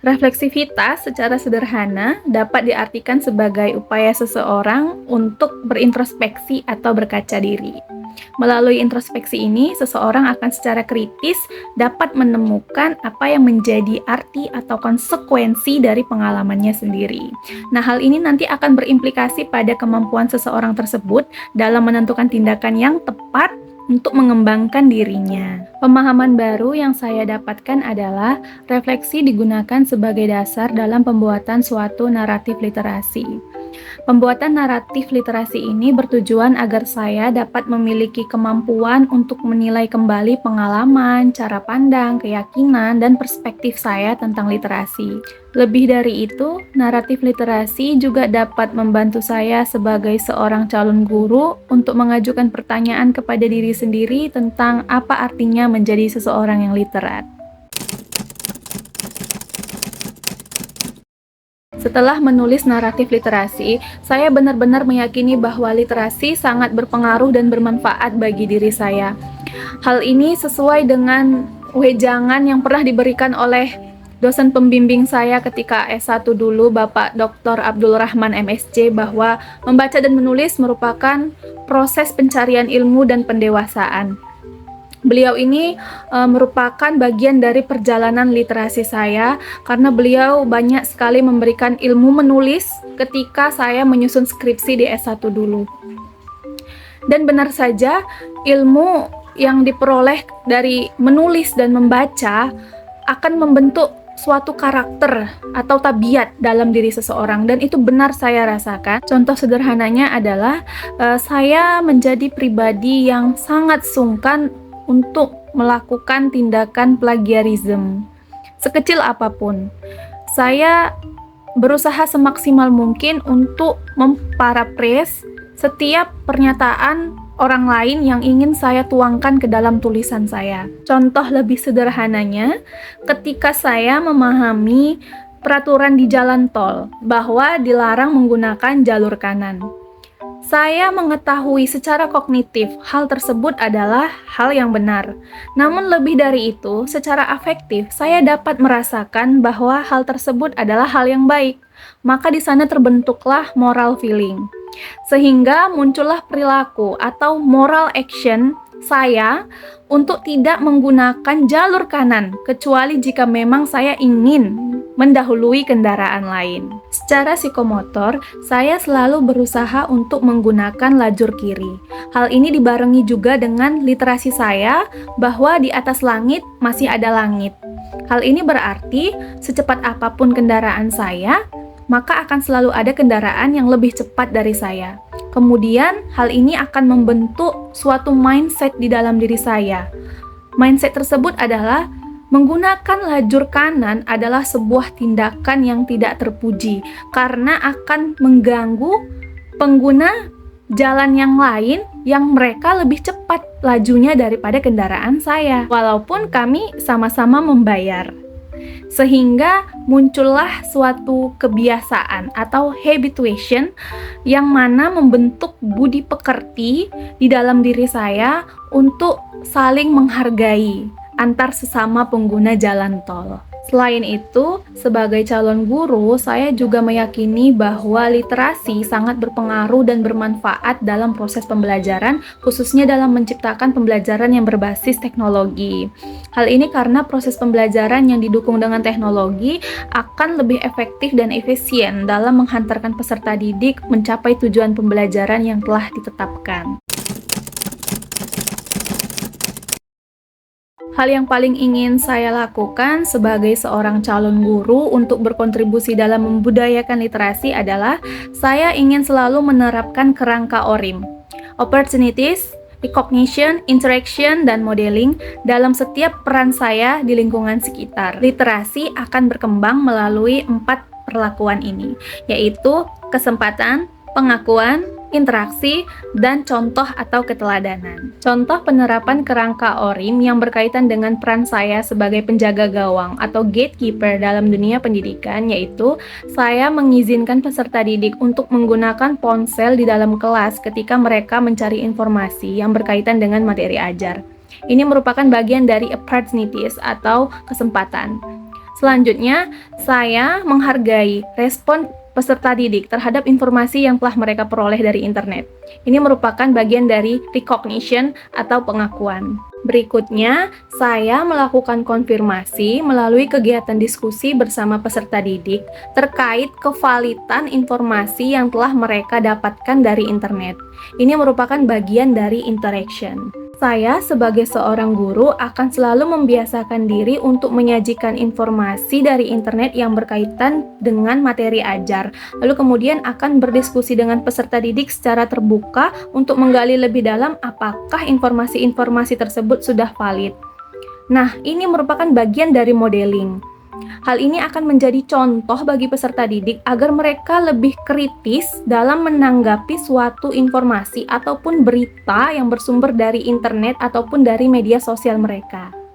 Refleksivitas secara sederhana dapat diartikan sebagai upaya seseorang untuk berintrospeksi atau berkaca diri. Melalui introspeksi ini, seseorang akan secara kritis dapat menemukan apa yang menjadi arti atau konsekuensi dari pengalamannya sendiri. Nah, hal ini nanti akan berimplikasi pada kemampuan seseorang tersebut dalam menentukan tindakan yang tepat untuk mengembangkan dirinya. Pemahaman baru yang saya dapatkan adalah refleksi digunakan sebagai dasar dalam pembuatan suatu naratif literasi. Pembuatan naratif literasi ini bertujuan agar saya dapat memiliki kemampuan untuk menilai kembali pengalaman, cara pandang, keyakinan, dan perspektif saya tentang literasi. Lebih dari itu, naratif literasi juga dapat membantu saya sebagai seorang calon guru untuk mengajukan pertanyaan kepada diri sendiri tentang apa artinya menjadi seseorang yang literat. Setelah menulis naratif literasi, saya benar-benar meyakini bahwa literasi sangat berpengaruh dan bermanfaat bagi diri saya. Hal ini sesuai dengan wejangan yang pernah diberikan oleh dosen pembimbing saya ketika S1 dulu, Bapak Dr. Abdul Rahman MSc, bahwa membaca dan menulis merupakan proses pencarian ilmu dan pendewasaan. Beliau ini merupakan bagian dari perjalanan literasi saya karena beliau banyak sekali memberikan ilmu menulis ketika saya menyusun skripsi di S1 dulu. Dan benar saja, ilmu yang diperoleh dari menulis dan membaca akan membentuk suatu karakter atau tabiat dalam diri seseorang, dan itu benar saya rasakan. Contoh sederhananya adalah saya menjadi pribadi yang sangat sungkan untuk melakukan tindakan plagiarisme. Sekecil apapun, saya berusaha semaksimal mungkin untuk memparaphrase setiap pernyataan orang lain yang ingin saya tuangkan ke dalam tulisan saya. Contoh lebih sederhananya, ketika saya memahami peraturan di jalan tol bahwa dilarang menggunakan jalur kanan. Saya mengetahui secara kognitif hal tersebut adalah hal yang benar. Namun lebih dari itu, secara afektif saya dapat merasakan bahwa hal tersebut adalah hal yang baik. Maka di sana terbentuklah moral feeling. Sehingga muncullah perilaku atau moral action saya untuk tidak menggunakan jalur kanan kecuali jika memang saya ingin mendahului kendaraan lain. Secara psikomotor, saya selalu berusaha untuk menggunakan lajur kiri. Hal ini dibarengi juga dengan literasi saya bahwa di atas langit masih ada langit. Hal ini berarti secepat apapun kendaraan saya, maka akan selalu ada kendaraan yang lebih cepat dari saya. Kemudian, hal ini akan membentuk suatu mindset di dalam diri saya. Mindset tersebut adalah menggunakan lajur kanan adalah sebuah tindakan yang tidak terpuji karena akan mengganggu pengguna jalan yang lain yang mereka lebih cepat lajunya daripada kendaraan saya, walaupun kami sama-sama membayar. Sehingga muncullah suatu kebiasaan atau habituation yang mana membentuk budi pekerti di dalam diri saya untuk saling menghargai antar sesama pengguna jalan tol. Selain itu, sebagai calon guru, saya juga meyakini bahwa literasi sangat berpengaruh dan bermanfaat dalam proses pembelajaran, khususnya dalam menciptakan pembelajaran yang berbasis teknologi. Hal ini karena proses pembelajaran yang didukung dengan teknologi akan lebih efektif dan efisien dalam menghantarkan peserta didik mencapai tujuan pembelajaran yang telah ditetapkan. Hal yang paling ingin saya lakukan sebagai seorang calon guru untuk berkontribusi dalam membudayakan literasi adalah saya ingin selalu menerapkan kerangka ORIM, Opportunities, Recognition, Interaction, dan Modeling dalam setiap peran saya di lingkungan sekitar. Literasi akan berkembang melalui 4 perlakuan ini, yaitu kesempatan, pengakuan, interaksi, dan contoh atau keteladanan. Contoh penerapan kerangka ORIM yang berkaitan dengan peran saya sebagai penjaga gawang atau gatekeeper dalam dunia pendidikan, yaitu saya mengizinkan peserta didik untuk menggunakan ponsel di dalam kelas ketika mereka mencari informasi yang berkaitan dengan materi ajar. Ini merupakan bagian dari opportunities atau kesempatan. Selanjutnya, saya menghargai respon peserta didik terhadap informasi yang telah mereka peroleh dari internet. Ini merupakan bagian dari recognition atau pengakuan. Berikutnya, saya melakukan konfirmasi melalui kegiatan diskusi bersama peserta didik terkait kevalitan informasi yang telah mereka dapatkan dari internet. Ini merupakan bagian dari interaction. Saya sebagai seorang guru akan selalu membiasakan diri untuk menyajikan informasi dari internet yang berkaitan dengan materi ajar. Lalu kemudian akan berdiskusi dengan peserta didik secara terbuka untuk menggali lebih dalam apakah informasi-informasi tersebut sudah valid. Nah, ini merupakan bagian dari modeling. Hal ini akan menjadi contoh bagi peserta didik agar mereka lebih kritis dalam menanggapi suatu informasi ataupun berita yang bersumber dari internet ataupun dari media sosial mereka.